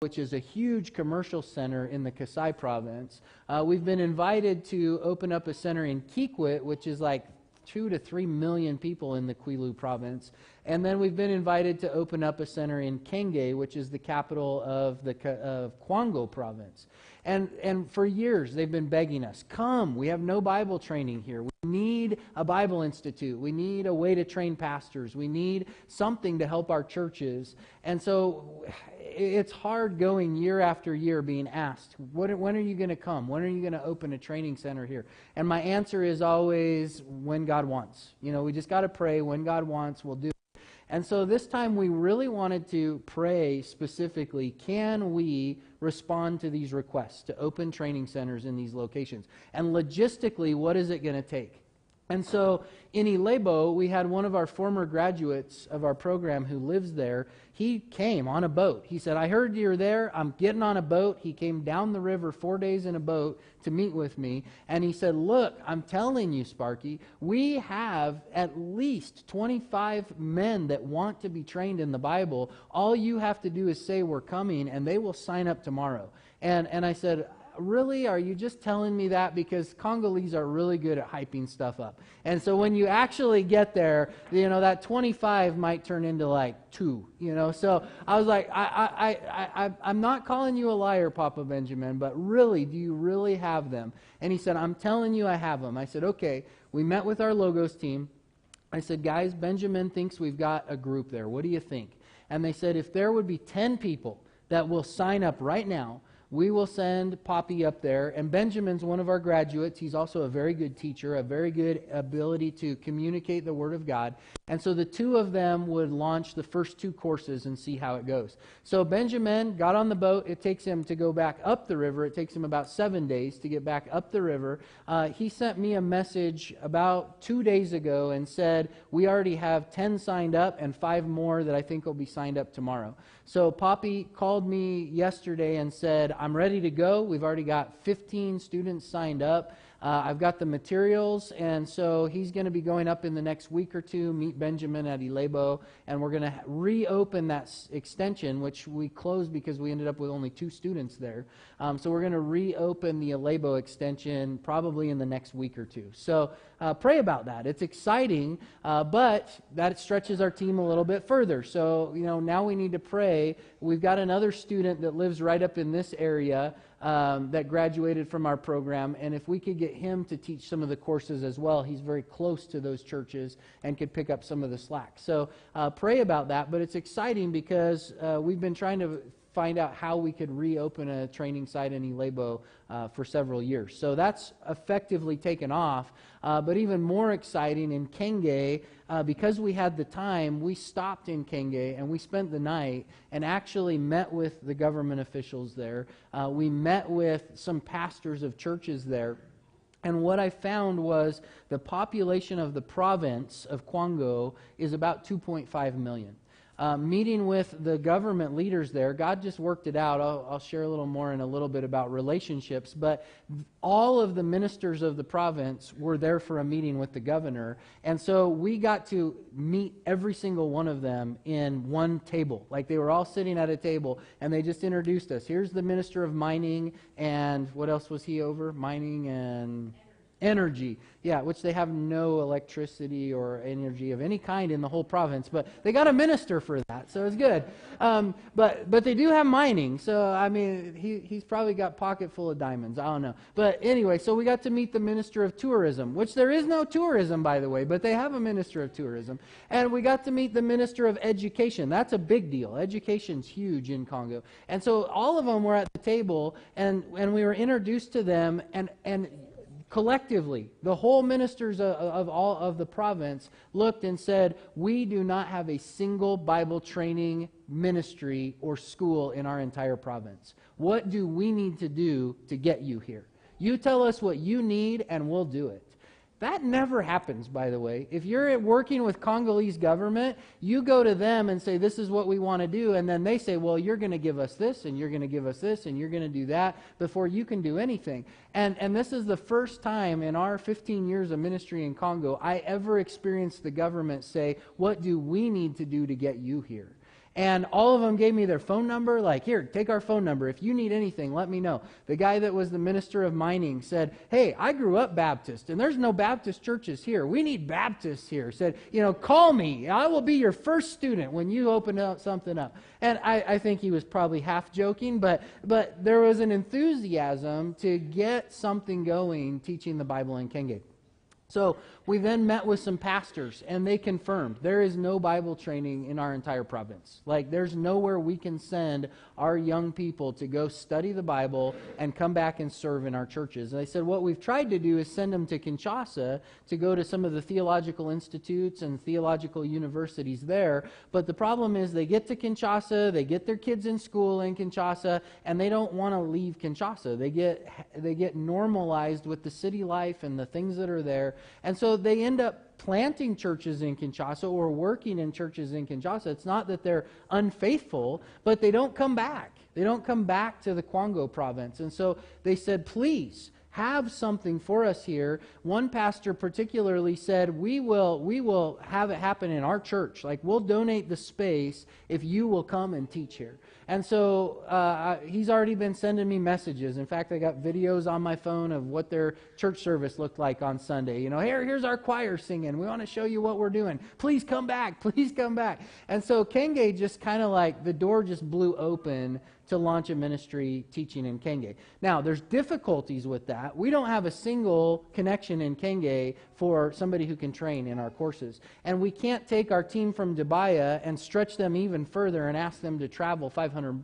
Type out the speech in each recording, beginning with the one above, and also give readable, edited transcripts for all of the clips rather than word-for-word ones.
which is a huge commercial center in the Kasai province. We've been invited to open up a center in Kikwit, which is like 2 to 3 million people in the Kwilu province. And then we've been invited to open up a center in Kenge, which is the capital of the Congo province. And for years they've been begging us, come, we have no Bible training here. We need a Bible institute. We need a way to train pastors. We need something to help our churches. And so it's hard going year after year being asked, when are you going to come? When are you going to open a training center here? And my answer is always, when God wants. You know, we just got to pray. When God wants, we'll do it. And so this time we really wanted to pray specifically, can we respond to these requests to open training centers in these locations? And logistically, what is it going to take? And so in Ilebo, we had one of our former graduates of our program who lives there. He came on a boat. He said, I heard you're there. I'm getting on a boat. He came down the river 4 days in a boat to meet with me. And he said, look, I'm telling you, Sparky, we have at least 25 men that want to be trained in the Bible. All you have to do is say we're coming, and they will sign up tomorrow. And I said, really? Are you just telling me that? Because Congolese are really good at hyping stuff up. And so when you actually get there, you know, that 25 might turn into like 2, you know. So I was like, I'm not calling you a liar, Papa Benjamin, but really, do you really have them? And he said, I'm telling you I have them. I said, okay. We met with our Logos team. I said, guys, Benjamin thinks we've got a group there. What do you think? And they said, if there would be 10 people that will sign up right now, we will send Poppy up there. And Benjamin's one of our graduates. He's also a very good teacher, a very good ability to communicate the Word of God. And so the two of them would launch the first 2 courses and see how it goes. So Benjamin got on the boat. It takes him to go back up the river. It takes him about 7 days to get back up the river. He sent me a message about 2 days ago and said, we already have 10 signed up and 5 more that I think will be signed up tomorrow. So Poppy called me yesterday and said, I'm ready to go. We've already got 15 students signed up. I've got the materials, and so he's going to be going up in the next week or two, meet Benjamin at Ilebo, and we're going to reopen that extension, which we closed because we ended up with only 2 students there. So we're going to reopen the Ilebo extension probably in the next week or 2. So pray about that. It's exciting, but that stretches our team a little bit further. So, you know, now we need to pray. We've got another student that lives right up in this area that graduated from our program, and if we could get him to teach some of the courses as well, he's very close to those churches and could pick up some of the slack. So pray about that, but it's exciting because we've been trying to find out how we could reopen a training site in Ilebo for several years. So that's effectively taken off. But even more exciting in Kenge, because we had the time, we stopped in Kenge and we spent the night and actually met with the government officials there. We met with some pastors of churches there. And what I found was the population of the province of Congo is about 2.5 million. Meeting with the government leaders there, God just worked it out. I'll share a little more in a little bit about relationships, but all of the ministers of the province were there for a meeting with the governor, and so we got to meet every single one of them in one table. Like they were all sitting at a table, and they just introduced us. Here's the minister of mining, and what else was he over? Mining and energy, yeah, which they have no electricity or energy of any kind in the whole province, but they got a minister for that, so it's good. But they do have mining, so I mean, he's probably got pocket full of diamonds, I don't know. But anyway, so we got to meet the minister of tourism, which there is no tourism, by the way, but they have a minister of tourism. And we got to meet the minister of education. That's a big deal. Education's huge in Congo. And so all of them were at the table, and we were introduced to them, and collectively, the whole ministers of all of the province looked and said, we do not have a single Bible training ministry or school in our entire province. What do we need to do to get you here? You tell us what you need and we'll do it. That never happens, by the way. If you're working with Congolese government, you go to them and say, this is what we want to do, and then they say, well, you're going to give us this, and you're going to give us this, and you're going to do that before you can do anything. And this is the first time in our 15 years of ministry in Congo I ever experienced the government say, what do we need to do to get you here? And all of them gave me their phone number, like, here, take our phone number. If you need anything, let me know. The guy that was the minister of mining said, hey, I grew up Baptist, and there's no Baptist churches here. We need Baptists here. Said, call me. I will be your first student when you open up something up. And I think he was probably half joking, but there was an enthusiasm to get something going teaching the Bible in Kenge. So we then met with some pastors, and they confirmed there is no Bible training in our entire province. Like, there's nowhere we can send our young people to go study the Bible and come back and serve in our churches. And they said what we've tried to do is send them to Kinshasa to go to some of the theological institutes and theological universities there. But the problem is they get to Kinshasa, they get their kids in school in Kinshasa, and they don't want to leave Kinshasa. They get normalized with the city life and the things that are there. And so they end up planting churches in Kinshasa or working in churches in Kinshasa. It's not that they're unfaithful, but they don't come back. They don't come back to the Congo province. And so they said, please, have something for us here. One pastor particularly said, we will have it happen in our church. Like, we'll donate the space if you will come and teach here. And so he's already been sending me messages. In fact, I got videos on my phone of what their church service looked like on Sunday. Here's our choir singing. We want to show you what we're doing. Please come back. Please come back. And so Kenge just kind of like, the door just blew open to launch a ministry teaching in Kenge. Now, there's difficulties with that. We don't have a single connection in Kenge for somebody who can train in our courses. And we can't take our team from Dubaya and stretch them even further and ask them to travel 500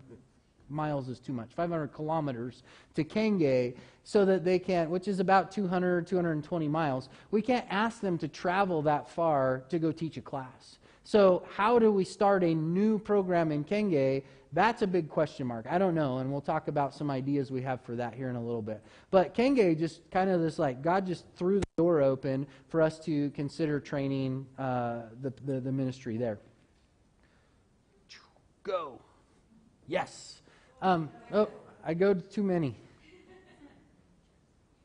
miles is too much, 500 kilometers to Kenge so that they can, which is about 220 miles. We can't ask them to travel that far to go teach a class. So how do we start a new program in Kenge? That's a big question mark. I don't know, and we'll talk about some ideas we have for that here in a little bit. But Kenge just kind of this, like, God just threw the door open for us to consider training the ministry there. Go. Yes. I go to too many.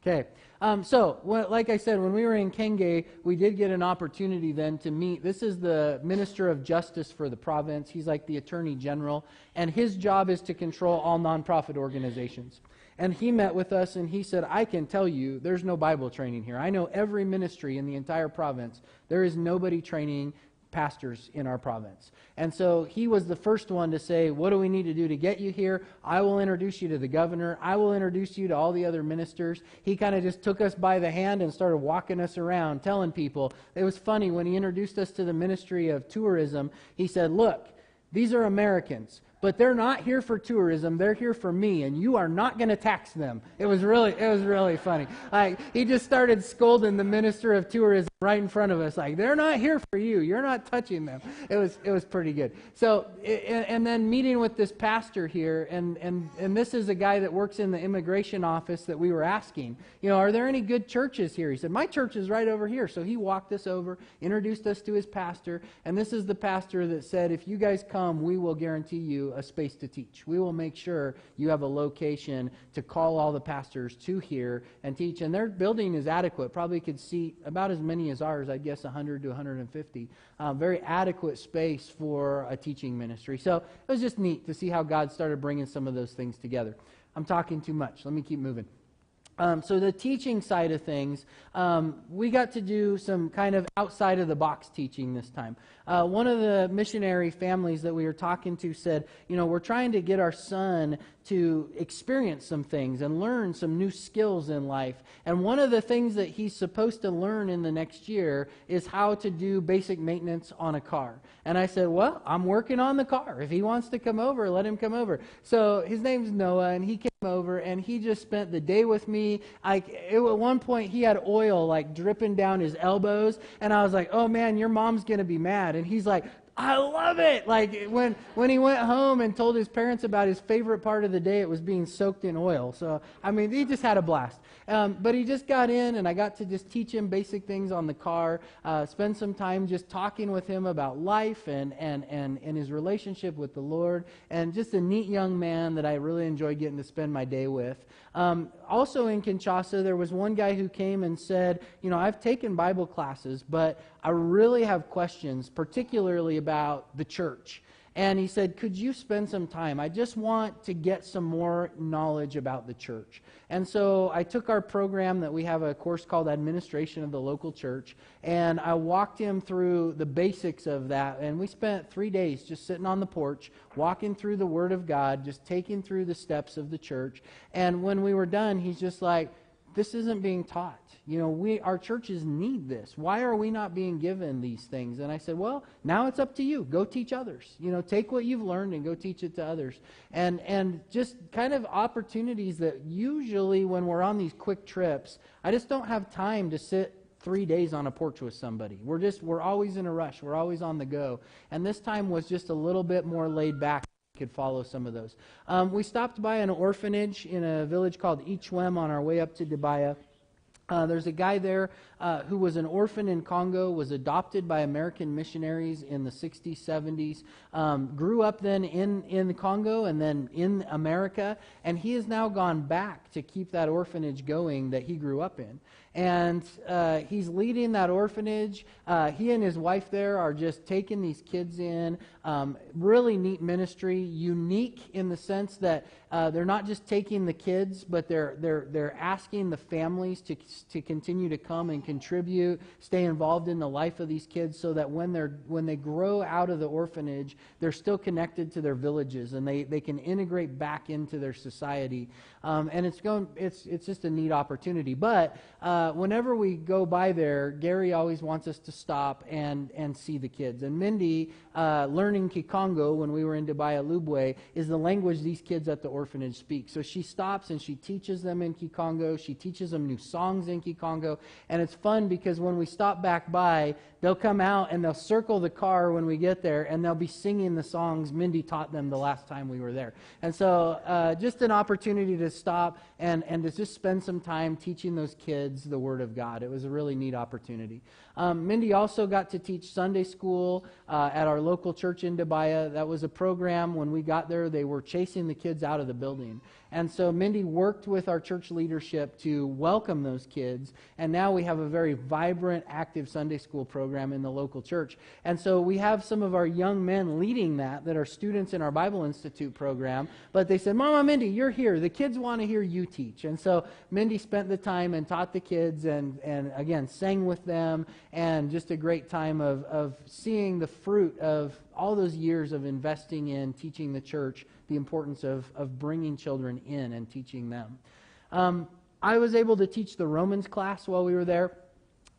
Okay. Like I said, when we were in Kenge, we did get an opportunity then to meet. This is the Minister of Justice for the province. He's like the Attorney General, and his job is to control all nonprofit organizations. And he met with us, and he said, I can tell you there's no Bible training here. I know every ministry in the entire province. There is nobody training pastors in our province. And so he was the first one to say, what do we need to do to get you here? I will introduce you to the governor. I will introduce you to all the other ministers. He kind of just took us by the hand and started walking us around, telling people. It was funny, when he introduced us to the Ministry of Tourism, he said, look, these are Americans, but they're not here for tourism. They're here for me, and you are not going to tax them. It was really funny. Like, he just started scolding the Minister of Tourism right in front of us, like, they're not here for you. You're not touching them. It was pretty good. So, and then meeting with this pastor here, and this is a guy that works in the immigration office that we were asking, are there any good churches here? He said, my church is right over here. So he walked us over, introduced us to his pastor, and this is the pastor that said, if you guys come, we will guarantee you a space to teach. We will make sure you have a location to call all the pastors to here and teach. And their building is adequate. Probably could seat about as many as ours, I guess 100 to 150. Very adequate space for a teaching ministry. So it was just neat to see how God started bringing some of those things together. I'm talking too much. Let me keep moving. So the teaching side of things, we got to do some kind of outside of the box teaching this time. One of the missionary families that we were talking to said, we're trying to get our son to experience some things and learn some new skills in life. And one of the things that he's supposed to learn in the next year is how to do basic maintenance on a car. And I said, well, I'm working on the car. If he wants to come over, let him come over. So his name's Noah, and he came over, and he just spent the day with me. At one point, he had oil like dripping down his elbows, and I was like, oh man, your mom's going to be mad. And he's like, I love it. Like when he went home and told his parents about his favorite part of the day, it was being soaked in oil. So, I mean, he just had a blast. But he just got in, and I got to just teach him basic things on the car, spend some time just talking with him about life and his relationship with the Lord, and just a neat young man that I really enjoyed getting to spend my day with. Also in Kinshasa, there was one guy who came and said, I've taken Bible classes, but I really have questions, particularly about the church. And he said, could you spend some time? I just want to get some more knowledge about the church. And so I took our program that we have a course called Administration of the Local Church, and I walked him through the basics of that. And we spent 3 days just sitting on the porch, walking through the Word of God, just taking through the steps of the church. And when we were done, he's just like, this isn't being taught. Our churches need this. Why are we not being given these things? And I said, well, now it's up to you. Go teach others. Take what you've learned and go teach it to others. And just kind of opportunities that usually when we're on these quick trips, I just don't have time to sit 3 days on a porch with somebody. We're always in a rush. We're always on the go. And this time was just a little bit more laid back. Could follow some of those. We stopped by an orphanage in a village called Ichwem on our way up to Debaya. There's a guy there who was an orphan in Congo, was adopted by American missionaries in the 60s, 70s, grew up then in Congo and then in America, and he has now gone back to keep that orphanage going that he grew up in. And he's leading that orphanage. He and his wife there are just taking these kids in. Really neat ministry, unique in the sense that they're not just taking the kids, but they're asking the families to continue to come and contribute, stay involved in the life of these kids, so that when they grow out of the orphanage, they're still connected to their villages and they can integrate back into their society. And it's just a neat opportunity. But whenever we go by there, Gary always wants us to stop and see the kids. And Mindy, learning Kikongo when we were in Debaya Lubwe, is the language these kids at the orphanage speak. So she stops and she teaches them in Kikongo. She teaches them new songs in Kikongo. And it's fun because when we stop back by, they'll come out and they'll circle the car when we get there, and they'll be singing the songs Mindy taught them the last time we were there. And so just an opportunity to stop and to just spend some time teaching those kids the Word of God. It was a really neat opportunity. Mindy also got to teach Sunday school at our local church in Debaya. That was a program. When we got there, they were chasing the kids out of the building. And so Mindy worked with our church leadership to welcome those kids. And now we have a very vibrant, active Sunday school program in the local church. And so we have some of our young men leading that are students in our Bible Institute program. But they said, Mama, Mindy, you're here. The kids want to hear you teach. And so Mindy spent the time and taught the kids and again, sang with them. And just a great time of seeing the fruit of all those years of investing in teaching the church the importance of bringing children in and teaching them. I was able to teach the Romans class while we were there.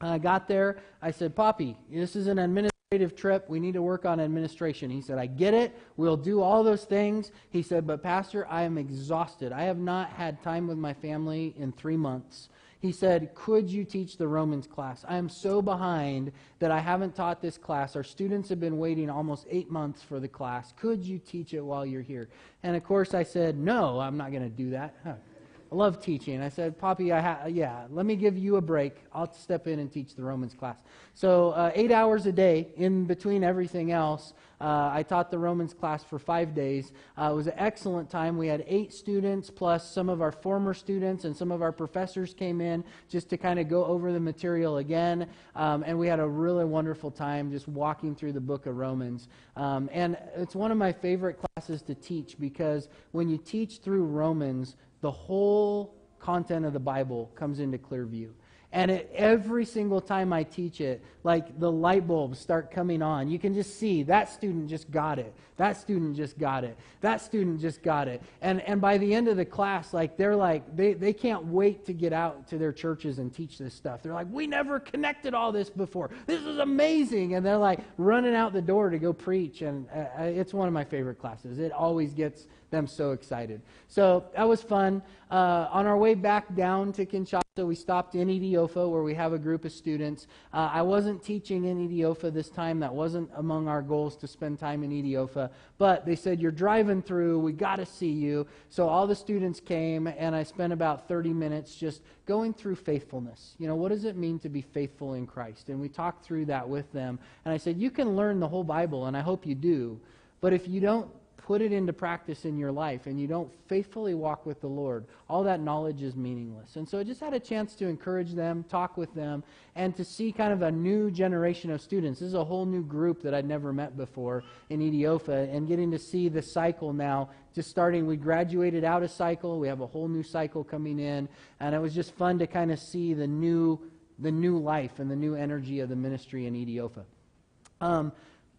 I got there. I said, Poppy, this is an administrative trip. We need to work on administration. He said, I get it. We'll do all those things. He said, but Pastor, I am exhausted. I have not had time with my family in 3 months. He said, could you teach the Romans class? I am so behind that I haven't taught this class. Our students have been waiting almost 8 months for the class. Could you teach it while you're here? And of course I said, no, I'm not going to do that. I love teaching. I said, Poppy, let me give you a break. I'll step in and teach the Romans class. So 8 hours a day in between everything else. I taught the Romans class for 5 days. It was an excellent time. We had 8 students plus some of our former students and some of our professors came in just to kind of go over the material again. And we had a really wonderful time just walking through the book of Romans. And it's one of my favorite classes to teach because when you teach through Romans, the whole content of the Bible comes into clear view. And every single time I teach it, like the light bulbs start coming on. You can just see that student just got it. That student just got it. That student just got it. And by the end of the class, like they can't wait to get out to their churches and teach this stuff. They're like, we never connected all this before. This is amazing. And they're like running out the door to go preach. And it's one of my favorite classes. It always gets them so excited. So that was fun. On our way back down to Kinshasa, we stopped in Idiofa where we have a group of students. I wasn't teaching in Idiofa this time. That wasn't among our goals to spend time in Idiofa. But they said, you're driving through. We got to see you. So all the students came, and I spent about 30 minutes just going through faithfulness. You know, what does it mean to be faithful in Christ? And we talked through that with them. And I said, you can learn the whole Bible, and I hope you do. But if you don't put it into practice in your life and you don't faithfully walk with the Lord, all that knowledge is meaningless. And so I just had a chance to encourage them, talk with them, and to see kind of a new generation of students. This is a whole new group that I'd never met before in Ethiopia, and getting to see the cycle now just starting. We graduated out a cycle. We have a whole new cycle coming in, and it was just fun to kind of see the new life and the new energy of the ministry in Ethiopia.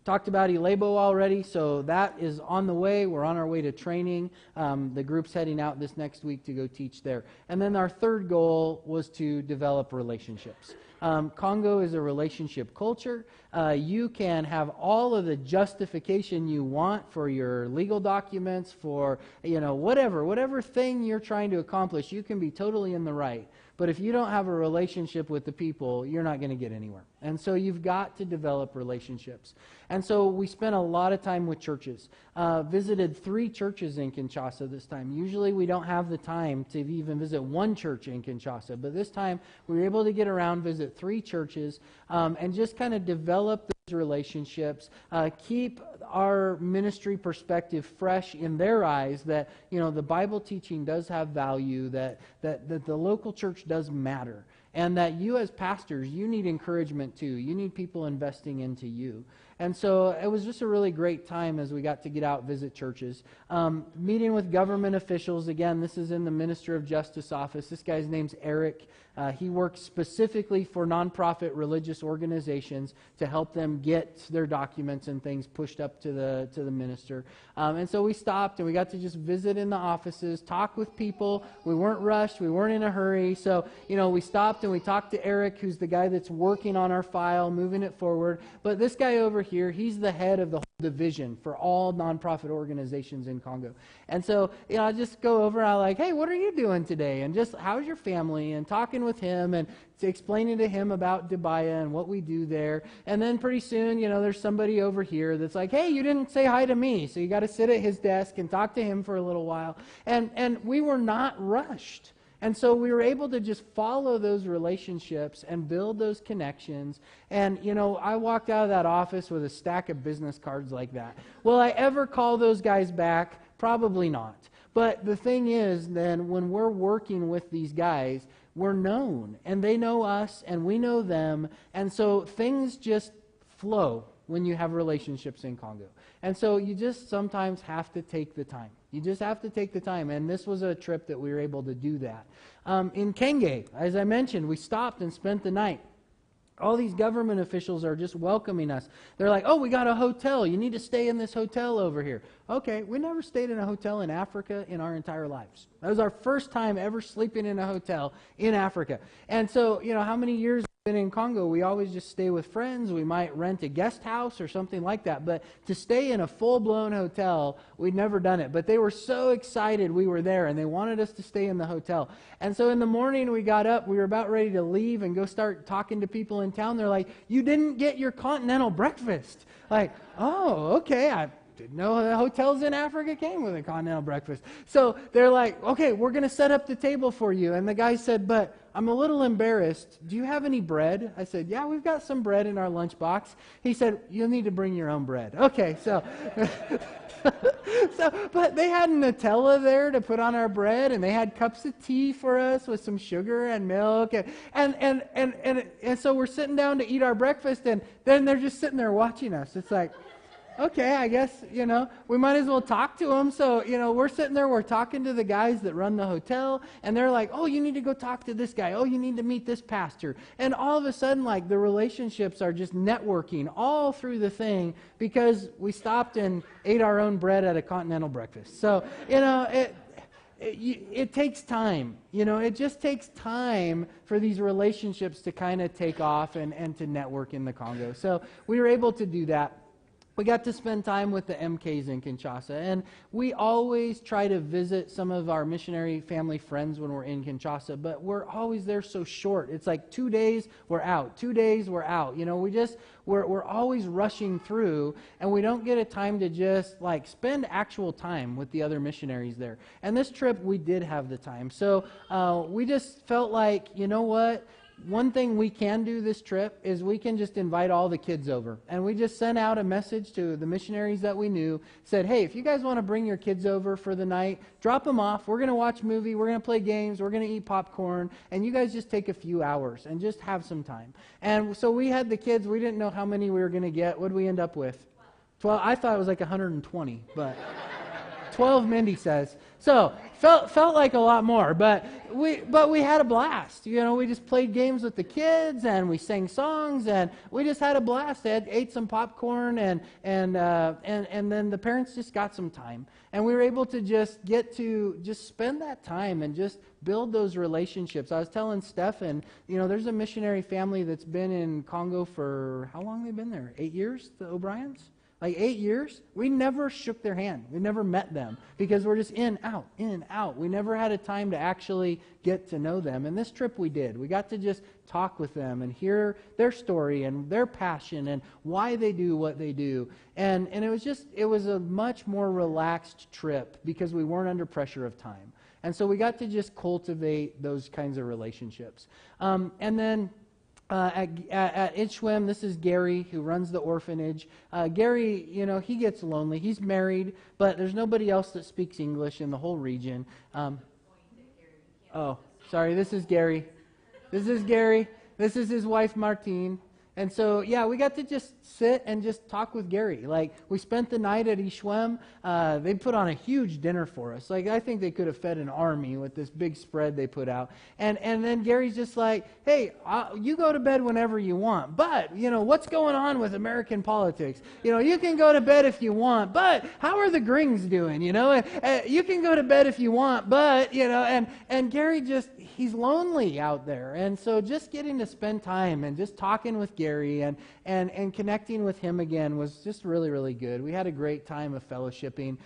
Talked about Elebo already, so that is on the way. We're on our way to training. The group's heading out this next week to go teach there. And then our third goal was to develop relationships. Congo is a relationship culture. You can have all of the justification you want for your legal documents, for whatever thing you're trying to accomplish. You can be totally in the right. But if you don't have a relationship with the people, you're not going to get anywhere. And so you've got to develop relationships. And so we spent a lot of time with churches. Visited 3 churches in Kinshasa this time. Usually we don't have the time to even visit one church in Kinshasa. But this time we were able to get around, visit 3 churches, and just kind of develop those relationships, keep our ministry perspective fresh in their eyes, that the Bible teaching does have value, that the local church does matter, and that you as pastors, you need encouragement too. You need people investing into you. And so it was just a really great time as we got to get out, visit churches. Meeting with government officials. Again, this is in the Minister of Justice office. This guy's name's Eric. He works specifically for nonprofit religious organizations to help them get their documents and things pushed up to the minister. And so we stopped and we got to just visit in the offices, talk with people. We weren't rushed. We weren't in a hurry. So, we stopped and we talked to Eric, who's the guy that's working on our file, moving it forward. But this guy over here, he's the head of the whole division for all nonprofit organizations in Congo. And so, I just go over, I'm like, hey, what are you doing today? And just, how's your family? And talking with him and explaining to him about Dubaya and what we do there. And then pretty soon, there's somebody over here that's like, hey, you didn't say hi to me. So you got to sit at his desk and talk to him for a little while. And we were not rushed. And so we were able to just follow those relationships and build those connections. And, I walked out of that office with a stack of business cards like that. Will I ever call those guys back? Probably not. But the thing is, then, when we're working with these guys, we're known. And they know us, and we know them. And so things just flow when you have relationships in Congo. And so you just sometimes have to take the time. You just have to take the time. And this was a trip that we were able to do that. In Kenge, as I mentioned, we stopped and spent the night. All these government officials are just welcoming us. They're like, oh, we got a hotel. You need to stay in this hotel over here. Okay, we never stayed in a hotel in Africa in our entire lives. That was our first time ever sleeping in a hotel in Africa. And so, how many years we've been in Congo, we always just stay with friends. We might rent a guest house or something like that. But to stay in a full-blown hotel, we'd never done it. But they were so excited we were there, and they wanted us to stay in the hotel. And so in the morning we got up, we were about ready to leave and go start talking to people in town. They're like, you didn't get your continental breakfast. Like, oh, okay, I didn't know the hotels in Africa came with a continental breakfast. So they're like, okay, we're going to set up the table for you. And the guy said, but I'm a little embarrassed. Do you have any bread? I said, yeah, we've got some bread in our lunchbox. He said, you'll need to bring your own bread. Okay, so... but they had Nutella there to put on our bread, and they had cups of tea for us with some sugar and milk, and so we're sitting down to eat our breakfast, and then they're just sitting there watching us. It's like, okay, I guess, we might as well talk to them. So, we're sitting there, we're talking to the guys that run the hotel, and they're like, oh, you need to go talk to this guy. Oh, you need to meet this pastor. And all of a sudden, like, the relationships are just networking all through the thing because we stopped and ate our own bread at a continental breakfast. So, it takes time. It just takes time for these relationships to kind of take off and to network in the Congo. So we were able to do that. We got to spend time with the MKs in Kinshasa, and we always try to visit some of our missionary family friends when we're in Kinshasa, but we're always there so short. It's like 2 days, we're out. 2 days, we're out. We're always rushing through, and we don't get a time to just spend actual time with the other missionaries there. And this trip, we did have the time. So we just felt like, you know what? one thing we can do this trip is we can just invite all the kids over. And we just sent out a message to the missionaries that we knew, said, hey, if you guys want to bring your kids over for the night, drop them off. We're going to watch a movie. We're going to play games. We're going to eat popcorn. And you guys just take a few hours and just have some time. And so we had the kids. We didn't know how many we were going to get. What did we end up with? 12. I thought it was like 120, but 12, Mindy says. So felt like a lot more, but we had a blast. We just played games with the kids, and we sang songs, and we just had a blast. Ate some popcorn, and then the parents just got some time, and we were able to just get to just spend that time and just build those relationships. I was telling Stefan, there's a missionary family that's been in Congo for how long? They've been there? 8 years, the O'Briens. Like 8 years, we never shook their hand. We never met them because we're just in, out. We never had a time to actually get to know them. And this trip we did. We got to just talk with them and hear their story and their passion and why they do what they do. And it was a much more relaxed trip because we weren't under pressure of time. And so we got to just cultivate those kinds of relationships. And then at Itchwem, this is Gary, who runs the orphanage. Gary, he gets lonely. He's married, but there's nobody else that speaks English in the whole region. Sorry, this is Gary. This is his wife, Martine. And so, we got to just sit and just talk with Gary. Like, we spent the night at Ishwem. They put on a huge dinner for us. Like, I think they could have fed an army with this big spread they put out. And then Gary's just like, hey, you go to bed whenever you want. But, what's going on with American politics? You can go to bed if you want. But how are the Grings doing? You can go to bed if you want. But, and Gary he's lonely out there. And so just getting to spend time and just talking with Gary and connecting with him again was just really, really good. We had a great time of fellowshipping,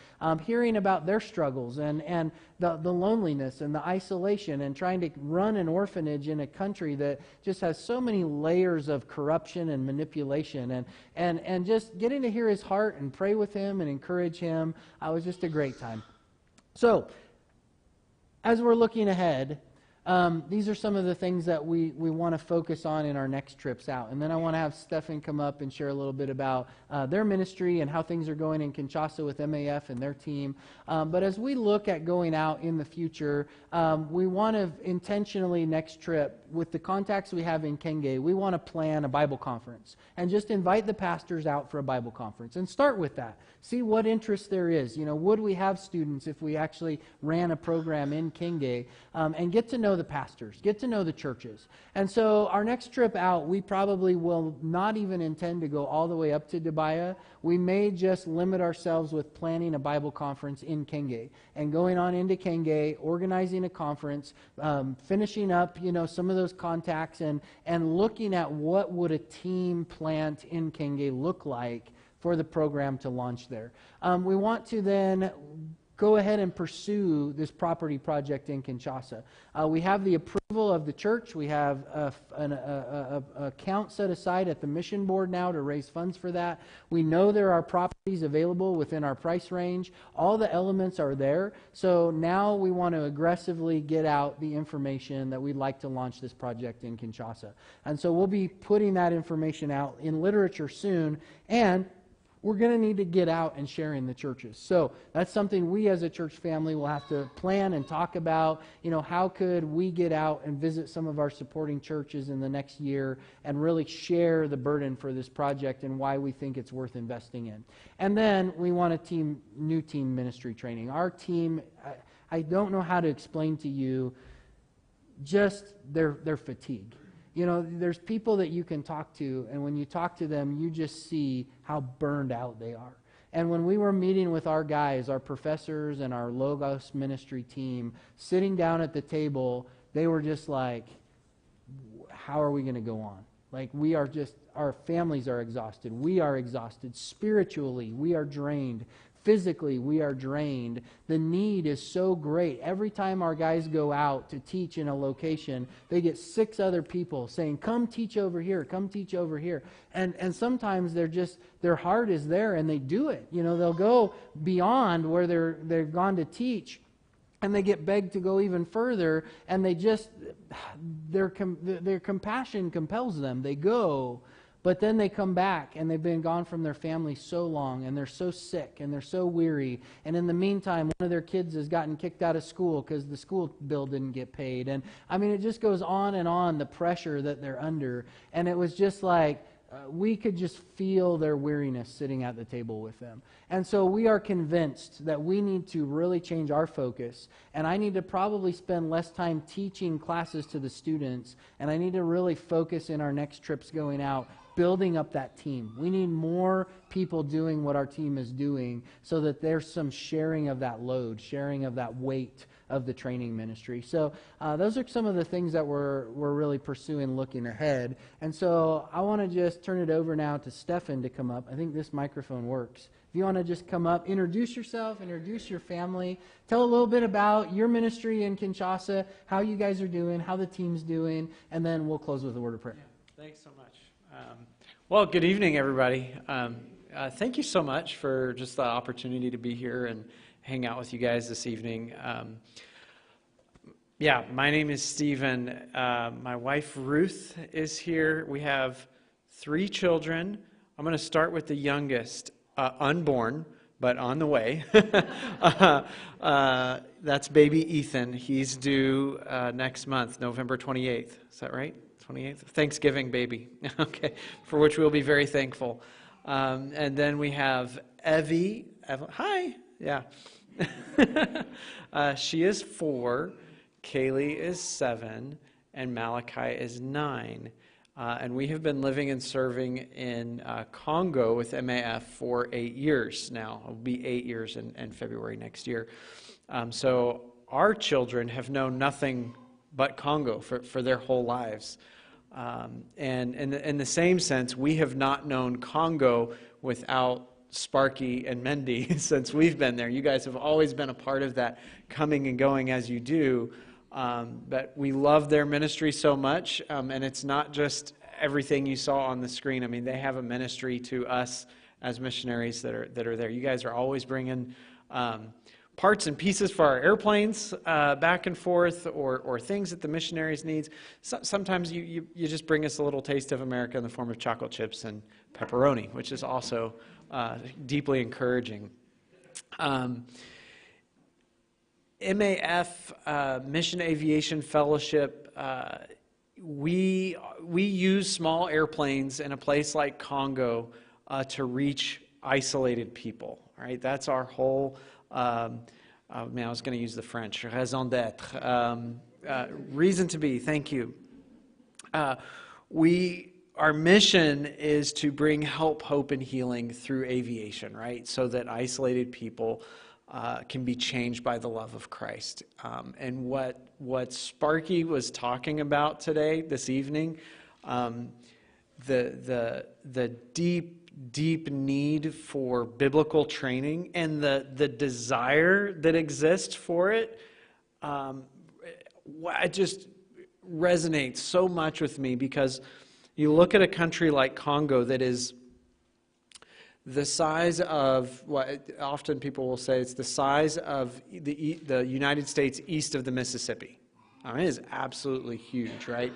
hearing about their struggles and the loneliness and the isolation and trying to run an orphanage in a country that just has so many layers of corruption and manipulation and just getting to hear his heart and pray with him and encourage him. It was just a great time. So, as we're looking ahead, these are some of the things that we want to focus on in our next trips out. And then I want to have Stefan come up and share a little bit about their ministry and how things are going in Kinshasa with MAF and their team. But as we look at going out in the future, we want to intentionally next trip, with the contacts we have in Kenge, we want to plan a Bible conference and just invite the pastors out for a Bible conference and start with that. See what interest there is. Would we have students if we actually ran a program in Kenge, and get to know the pastors, get to know the churches. And so our next trip out, we probably will not even intend to go all the way up to Dubaya. We may just limit ourselves with planning a Bible conference in Kenge and going on into Kenge, organizing a conference, finishing up, some of those contacts and looking at what would a team plant in Kenge look like for the program to launch there. We want to then go ahead and pursue this property project in Kinshasa. We have the approval of the church. We have an account set aside at the mission board now to raise funds for that. We know there are properties available within our price range. All the elements are there. So now we want to aggressively get out the information that we'd like to launch this project in Kinshasa. And so we'll be putting that information out in literature soon, and we're going to need to get out and share in the churches. So that's something we as a church family will have to plan and talk about. How could we get out and visit some of our supporting churches in the next year and really share the burden for this project and why we think it's worth investing in. And then we want a new team ministry training. Our team, I don't know how to explain to you just their fatigue. There's people that you can talk to, and when you talk to them, you just see how burned out they are. And when we were meeting with our guys, our professors and our Logos ministry team, sitting down at the table, they were just like, how are we going to go on? Like, our families are exhausted. We are exhausted. Spiritually, we are drained. Physically, we are drained. The need is so great. Every time our guys go out to teach in a location, they get 6 other people saying, come teach over here, come teach over here. And sometimes their heart is there and they do it. They'll go beyond where they're gone to teach. and they get begged to go even further, and they just, their compassion compels them. They go, but then they come back, and they've been gone from their family so long, and they're so sick, and they're so weary, and in the meantime, one of their kids has gotten kicked out of school because the school bill didn't get paid. And I mean, it just goes on and on, the pressure that they're under. And it was just like, we could just feel their weariness sitting at the table with them. And so we are convinced that we need to really change our focus. And I need to probably spend less time teaching classes to the students. And I need to really focus in our next trips going out, building up that team. We need more people doing what our team is doing so that there's some sharing of that load, sharing of that weight of the training ministry. So those are some of the things that we're really pursuing looking ahead. And so I want to just turn it over now to Stefan to come up. I think this microphone works. If you want to just come up, introduce yourself, introduce your family, tell a little bit about your ministry in Kinshasa, how you guys are doing, how the team's doing, and then we'll close with a word of prayer. Yeah, thanks so much. Well, good evening, everybody. Thank you so much for just the opportunity to be here and hang out with you guys this evening. Yeah, my name is Stephen. My wife Ruth is here. We have 3 children. I'm going to start with the youngest, unborn, but on the way. That's baby Ethan. He's due next month, November 28th. Is that right? 28th? Thanksgiving baby. Okay, for which we'll be very thankful. And then we have Evie. Hi. Yeah. She is 4, Kaylee is 7, and Malachi is 9. And we have been living and serving in Congo with MAF for 8 years now. It'll be 8 years in February next year. So our children have known nothing but Congo for their whole lives. And in the same sense, we have not known Congo without Sparky and Mendy since we've been there. You guys have always been a part of that, coming and going as you do. But we love their ministry so much, and it's not just everything you saw on the screen. I mean, they have a ministry to us as missionaries that are there. You guys are always bringing parts and pieces for our airplanes back and forth, or things that the missionaries needs. Sometimes you just bring us a little taste of America in the form of chocolate chips and pepperoni, which is also deeply encouraging. MAF, Mission Aviation Fellowship, we use small airplanes in a place like Congo to reach isolated people. Right? That's our whole, I was going to use the French, raison d'être, reason to be. Thank you. Our mission is to bring help, hope, and healing through aviation, right? So that isolated people can be changed by the love of Christ. And what Sparky was talking about this evening, the deep need for biblical training and the desire that exists for it, it just resonates so much with me, because you look at a country like Congo that is the size of, what often people will say, it's the size of the United States east of the Mississippi. I mean, it is absolutely huge, right?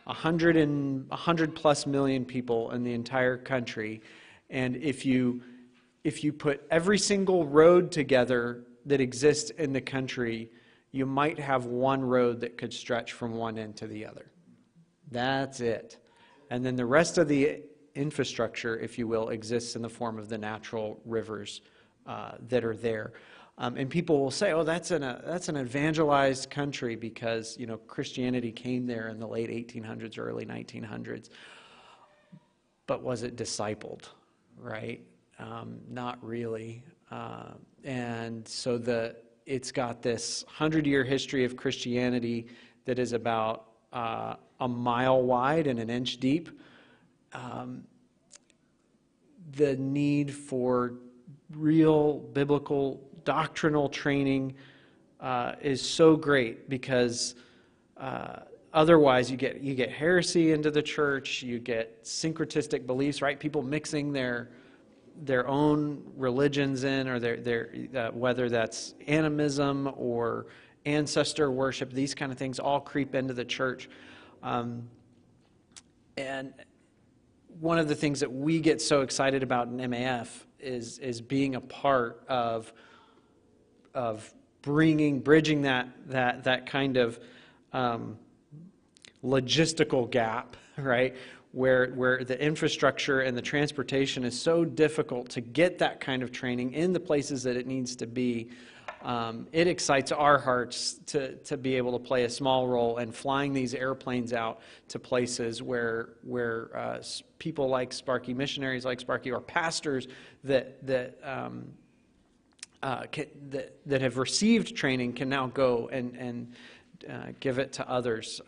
100 plus million people in the entire country. And if you put every single road together that exists in the country, you might have one road that could stretch from one end to the other. That's it. And then the rest of the infrastructure, if you will, exists in the form of the natural rivers that are there. And people will say, "Oh, that's an evangelized country because Christianity came there in the late 1800s, early 1900s." But was it discipled? Right? Not really. And so it's got this 100-year history of Christianity that is about a mile wide and an inch deep. The need for real biblical doctrinal training is so great, because otherwise you get heresy into the church, you get syncretistic beliefs, right? People mixing their own religions in, or their whether that's animism or ancestor worship, these kind of things all creep into the church. And one of the things that we get so excited about in MAF is being a part of bridging that kind of logistical gap, right? Where the infrastructure and the transportation is so difficult to get that kind of training in the places that it needs to be. It excites our hearts to be able to play a small role in flying these airplanes out to places where people like Sparky, missionaries like Sparky, or pastors that have received training can now go and give it to others.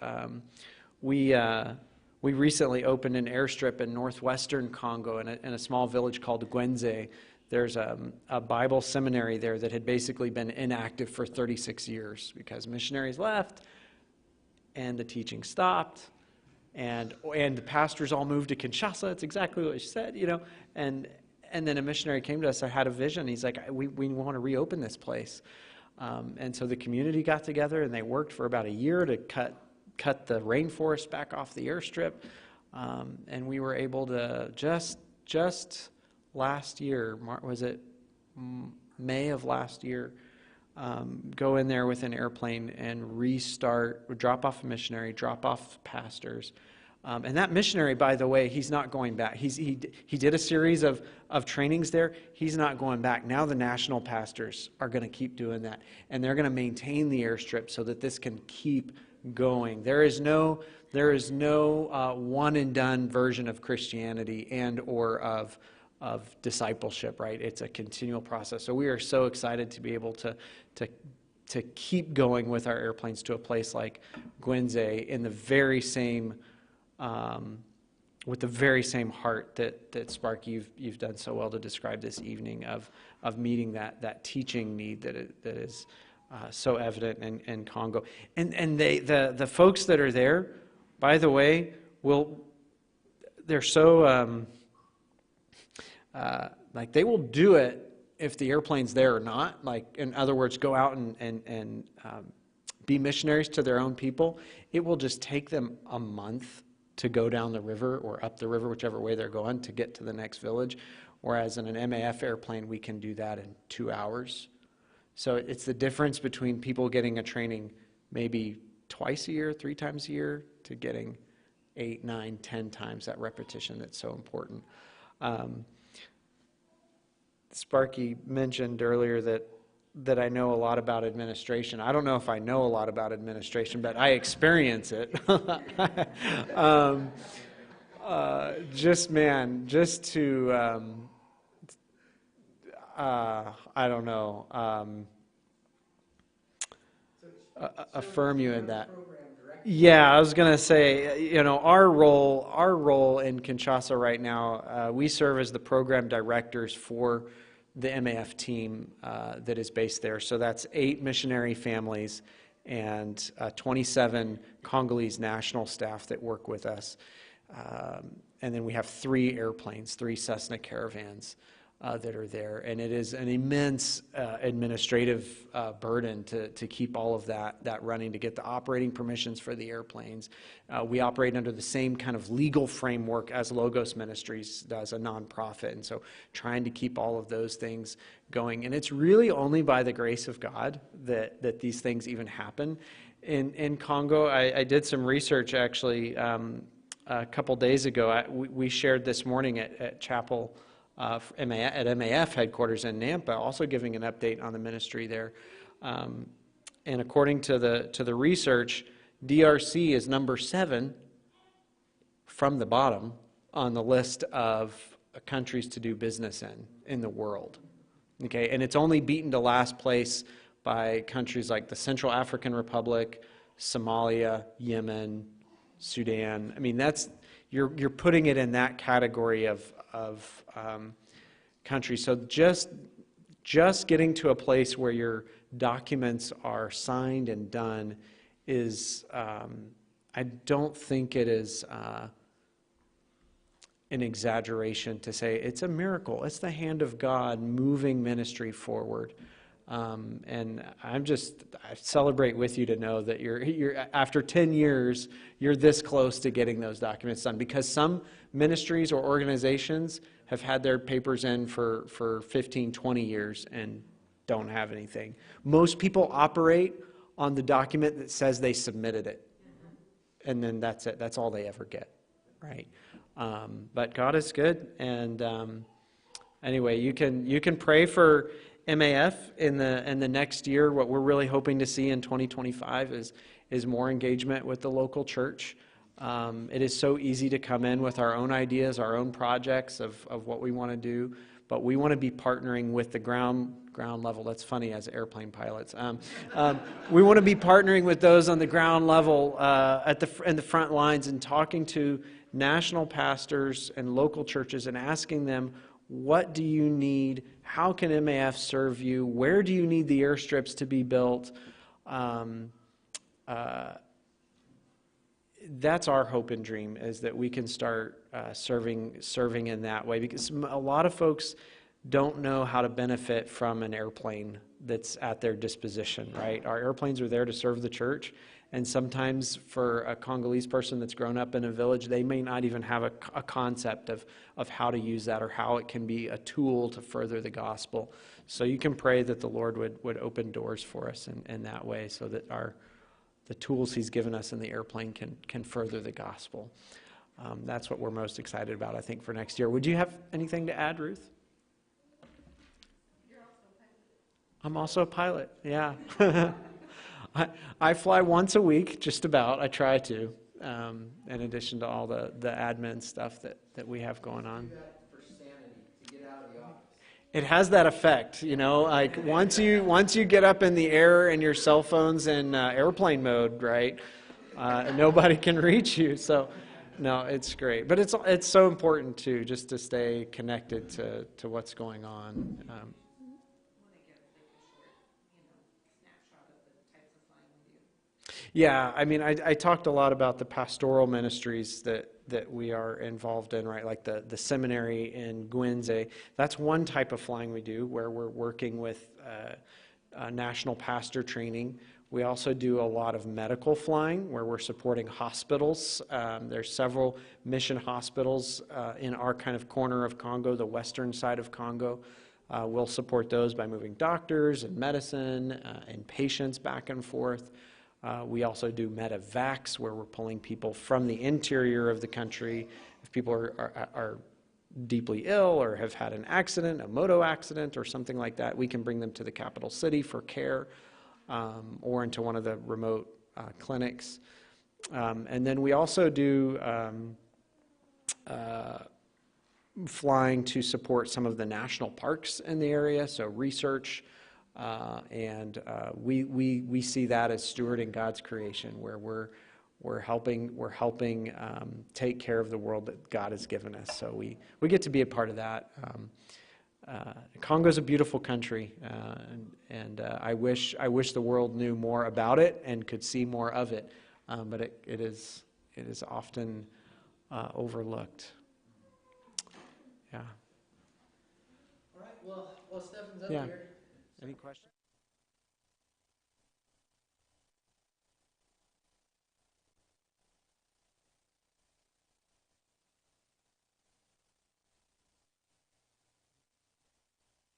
We recently opened an airstrip in northwestern Congo in a small village called Gwenze. There's a Bible seminary there that had basically been inactive for 36 years because missionaries left and the teaching stopped, and the pastors all moved to Kinshasa. It's exactly what she said, and then a missionary came to us. I had a vision. He's like, we want to reopen this place. And so the community got together and they worked for about a year to cut the rainforest back off the airstrip. And we were able to just last year, was it May of last year, go in there with an airplane and restart, drop off a missionary, drop off pastors. And that missionary, by the way, he's not going back. He did a series of trainings there. He's not going back. Now the national pastors are going to keep doing that. And they're going to maintain the airstrip so that this can keep going. There is no one and done version of Christianity and or of discipleship, right? It's a continual process. So we are so excited to be able to keep going with our airplanes to a place like Gwenze in the very same with the very same heart that Spark you've done so well to describe this evening of meeting that teaching need that is so evident in Congo. And the folks that are there, by the way, they're so like they will do it if the airplane's there or not. Like, in other words, go out and be missionaries to their own people. It will just take them a month to go down the river or up the river, whichever way they're going, to get to the next village. Whereas in an MAF airplane, we can do that in 2 hours. So it's the difference between people getting a training maybe twice a year, 3 times a year, to getting 8, 9, 10 times that repetition that's so important. Sparky mentioned earlier that I know a lot about administration. I don't know if I know a lot about administration, but I experience it. Just to, I don't know, affirm you in that. Yeah, I was going to say, our role in Kinshasa right now, we serve as the program directors for the MAF team that is based there. So that's 8 missionary families and 27 Congolese national staff that work with us. And then we have 3 airplanes, 3 Cessna Caravans that are there. And it is an immense administrative burden to keep all of that running, to get the operating permissions for the airplanes. We operate under the same kind of legal framework as Logos Ministries does, a nonprofit. And so trying to keep all of those things going. And it's really only by the grace of God that these things even happen. In Congo, I did some research actually a couple days ago. We shared this morning at Chapel at MAF headquarters in Nampa, also giving an update on the ministry there. And according to the research, DRC is number 7 from the bottom on the list of countries to do business in the world. Okay, and it's only beaten to last place by countries like the Central African Republic, Somalia, Yemen, Sudan. I mean, you're putting it in that category of countries. So just getting to a place where your documents are signed and done is, I don't think it is an exaggeration to say it's a miracle. It's the hand of God moving ministry forward. And I celebrate with you to know that you're after 10 years, you're this close to getting those documents done, because some ministries or organizations have had their papers in for 15, 20 years and don't have anything. Most people operate on the document that says they submitted it. And then that's it. That's all they ever get, right? But God is good. And anyway, you can pray for MAF in the next year. What we're really hoping to see in 2025 is more engagement with the local church. It is so easy to come in with our own ideas, our own projects of what we want to do, but we want to be partnering with the ground level. That's funny as airplane pilots. We want to be partnering with those on the ground level in the front lines and talking to national pastors and local churches and asking them, what do you need? How can MAF serve you? Where do you need the airstrips to be built? That's our hope and dream, is that we can start serving in that way, because a lot of folks don't know how to benefit from an airplane that's at their disposition, right? Our airplanes are there to serve the church, and sometimes for a Congolese person that's grown up in a village, they may not even have a concept of how to use that or how it can be a tool to further the gospel. So you can pray that the Lord would open doors for us in that way, so that the tools he's given us in the airplane can further the gospel. That's what we're most excited about, I think, for next year. Would you have anything to add, Ruth? I'm also a pilot, yeah. I fly once a week, just about. I try to, in addition to all the admin stuff that we have going on. Do that for sanity, to get out of the office. It has that effect, like once you get up in the air and your cell phone's in airplane mode, right? Nobody can reach you. So, no, it's great. But it's so important too, just to stay connected to what's going on. Yeah, I mean, I talked a lot about the pastoral ministries that we are involved in, right? Like the seminary in Gwenze. That's one type of flying we do, where we're working with national pastor training. We also do a lot of medical flying, where we're supporting hospitals. There's several mission hospitals in our kind of corner of Congo, the western side of Congo. We'll support those by moving doctors and medicine and patients back and forth. We also do medevacs, where we're pulling people from the interior of the country. If people are deeply ill or have had an accident, a moto accident or something like that, we can bring them to the capital city for care, or into one of the remote clinics. And then we also do flying to support some of the national parks in the area, so research. And we see that as stewarding God's creation, where we're helping take care of the world that God has given us. So we get to be a part of that. Congo's a beautiful country, and I wish the world knew more about it and could see more of it. But it is often overlooked. Yeah. All right. Well, Stefan's up Yeah. here. Any questions?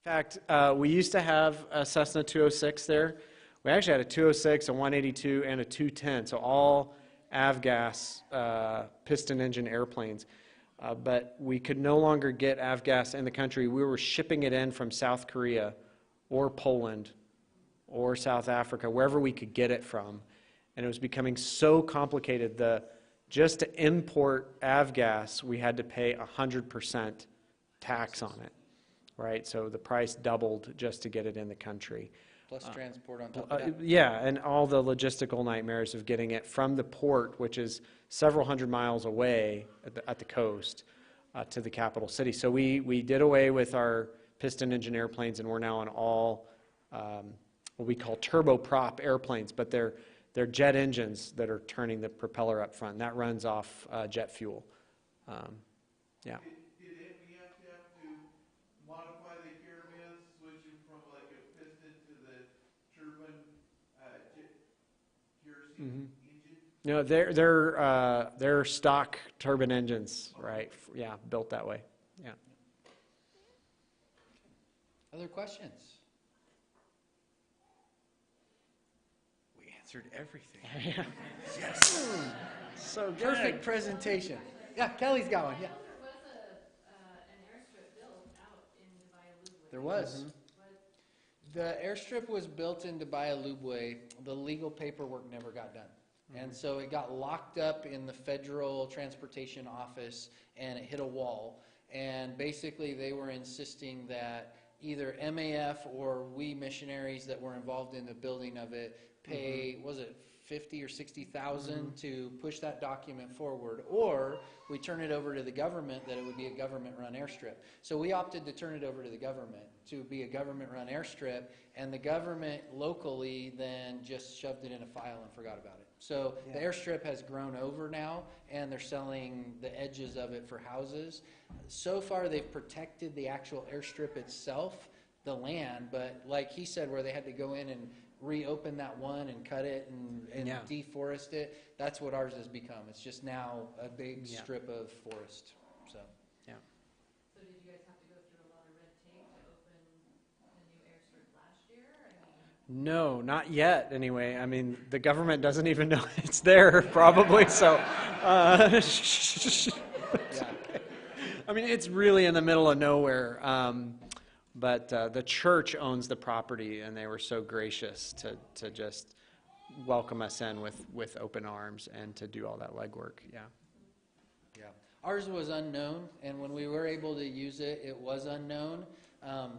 In fact, we used to have a Cessna 206 there. We actually had a 206, a 182, and a 210, so all avgas piston engine airplanes. But we could no longer get avgas in the country. We were shipping it in from South Korea or Poland or South Africa, wherever we could get it from. And it was becoming so complicated. Just to import avgas, we had to pay 100% tax on it, right? So the price doubled just to get it in the country. Plus transport on top of that. Yeah, and all the logistical nightmares of getting it from the port, which is several hundred miles away at the coast, to the capital city. So we did away with our piston engine airplanes, and we're now on all what we call turboprop airplanes, but they're jet engines that are turning the propeller up front. And that runs off jet fuel. Yeah. Did MAF have to modify the caravans, switching from like a piston to No, they're stock turbine engines, right? Yeah, built that way. Yeah. Other questions? We answered everything. Yes. So good. Perfect presentation. Yeah, Kelly's got one. Yeah. There was an airstrip built out in Dubai. There was. The airstrip was built in Dubai Alubwe. The legal paperwork never got done. And so it got locked up in the Federal Transportation Office and it hit a wall. And basically they were insisting that either MAF or we missionaries that were involved in the building of it pay, was it 50 or 60,000 to push that document forward, or we turn it over to the government that it would be a government-run airstrip. So we opted to turn it over to the government to be a government-run airstrip, and the government locally then just shoved it in a file and forgot about it. So the airstrip has grown over now, and they're selling the edges of it for houses. So far, they've protected the actual airstrip itself, the land, but like he said, where they had to go in and reopen that one and cut it and deforest it, that's what ours has become. It's just now a big strip of forest. So. So did you guys have to go through a lot of red tape to open the new airstrip last year? No, not yet, anyway. I mean, the government doesn't even know it's there, probably, so. I mean, it's really in the middle of nowhere. But the church owns the property, and they were so gracious to just welcome us in with open arms and to do all that legwork. Yeah. Ours was unknown, and when we were able to use it, it was unknown.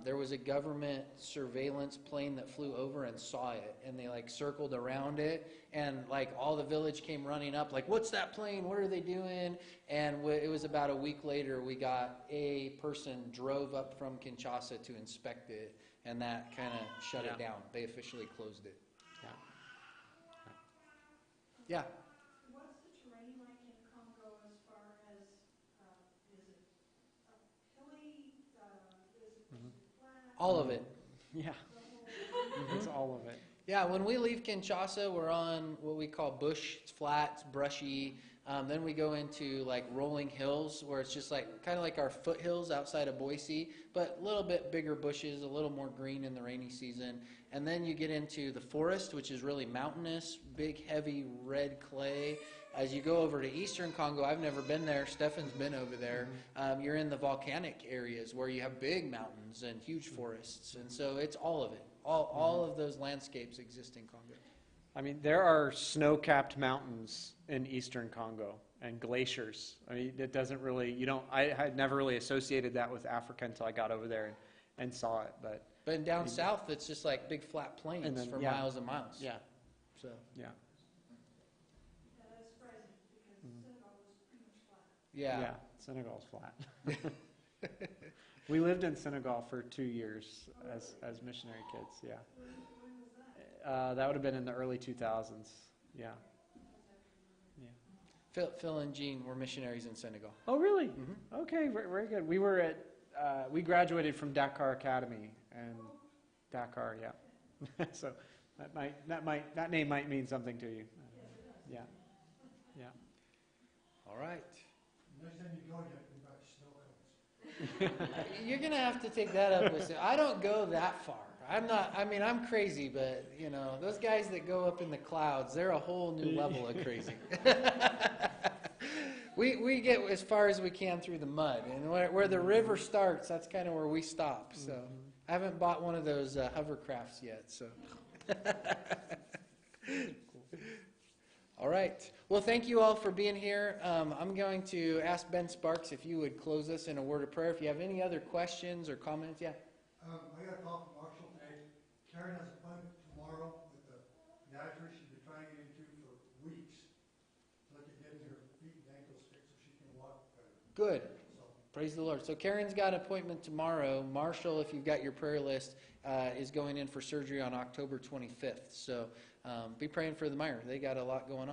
There was a government surveillance plane that flew over and saw it, and they like circled around it, and like all the village came running up like, what's that plane, what are they doing? And it was about a week later we got a person drove up from Kinshasa to inspect it, and that kind of shut it down. They officially closed it. Yeah. What's the terrain like in Congo as far as, is it hilly, is it flat? All of it. Yeah. It's all of it. Yeah, when we leave Kinshasa, we're on what we call bush. It's flat, it's brushy. Then we go into like rolling hills where it's just like kind of like our foothills outside of Boise, but a little bit bigger bushes, a little more green in the rainy season. And then you get into the forest, which is really mountainous, big, heavy red clay. As you go over to eastern Congo, I've never been there. Stefan's been over there. You're in the volcanic areas where you have big mountains and huge forests. And so it's all of it. All of those landscapes exist in Congo. I mean, there are snow-capped mountains in eastern Congo and glaciers. I mean, it doesn't really, I had never really associated that with Africa until I got over there and saw it. But down south, it's just like big flat plains for miles and miles. Yeah. So. Yeah. Yeah, that's surprising because Senegal was pretty much flat. Yeah. Senegal's flat. We lived in Senegal for 2 years as missionary kids. Yeah. When was that? That would have been in the early 2000s. Yeah. Phil and Jean were missionaries in Senegal. Oh, really? Okay, very good. We were at we graduated from Dakar Academy and Dakar. Yeah. So that name might mean something to you. Yeah. All right. Next time you go, you have to bring back snow cones. You're going to have to take that up with him. I don't go that far. I'm crazy, but, those guys that go up in the clouds, they're a whole new level of crazy. We get as far as we can through the mud, and where the river starts, that's kind of where we stop. So I haven't bought one of those hovercrafts yet. So. All right. Well, thank you all for being here. I'm going to ask Ben Sparks if you would close us in a word of prayer. If you have any other questions or comments, yeah. I got a call from Marshall today. Karen has an appointment tomorrow with the podiatrist she's been trying to get into for weeks. Look at getting her feet and ankles fixed so she can walk better. Good. So, Praise the Lord. So Karen's got an appointment tomorrow. Marshall, if you've got your prayer list, is going in for surgery on October 25th. So be praying for the Meyer. They got a lot going on.